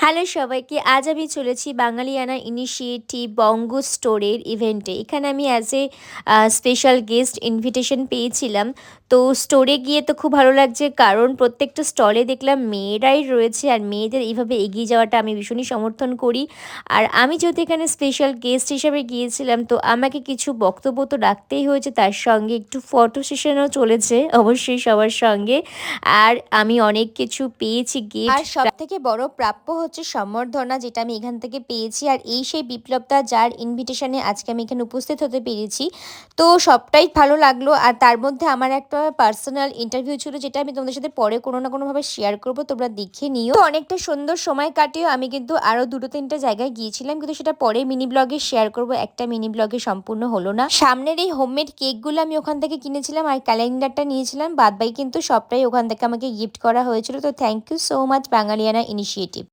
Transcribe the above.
Hello সবাইকে। আজ আমি চলেছি বাঙালিয়ানা ইনিশিয়েটিভ বঙ্গ স্টোরের ইভেন্টে। এখানে আমি as a special guest invitation পেয়েছিলাম। তো স্টোরে গিয়ে তো খুব ভালো লাগছে, কারণ প্রত্যেকটা স্টলে দেখলাম মেয়েরাই রয়েছে, আর মেয়েদের এইভাবে এগিয়ে যাওয়াটা আমি ভীষণই সমর্থন করি। আর আমি যেহেতু এখানে স্পেশাল গেস্ট হিসাবে গিয়েছিলাম, তো আমাকে কিছু বক্তব্য তো রাখতেই হয়েছে, তার সঙ্গে একটু ফটো সেশনও চলেছে অবশ্যই সবার সঙ্গে। আর আমি অনেক কিছু পেয়েছি গিফট। আর সবথেকে বড় প্রাপ্য হচ্ছে সম্বর্ধনা, যেটা আমি এখান থেকে পেয়েছি। আর এই সেই বিপ্লবদা, যার ইনভিটেশনে আজকে আমি এখানে উপস্থিত হতে পেরেছি। তো সবটাই ভালো লাগলো। আর তার মধ্যে আমার একটা পার্সোনাল ইন্টারভিউ ছিল, যেটা আমি তোমাদের সাথে পরে কোনো না কোনোভাবে শেয়ার করব, তোমরা দেখে নিও। তো অনেকটা সুন্দর সময় কাটিয়েও আমি কিন্তু আরও 2-3টে জায়গায় গিয়েছিলাম, কিন্তু সেটা পরে মিনি ব্লগে শেয়ার করব। একটা মিনি ব্লগে সম্পূর্ণ হলো না। সামনের এই হোমমেড কেকগুলো আমি ওখান থেকে কিনেছিলাম, আর ক্যালেন্ডারটা নিয়েছিলাম। বাদবাকি কিন্তু সবটাই ওখান থেকে আমাকে গিফট করা হয়েছিল। তো thank you so much Bangaliana initiative.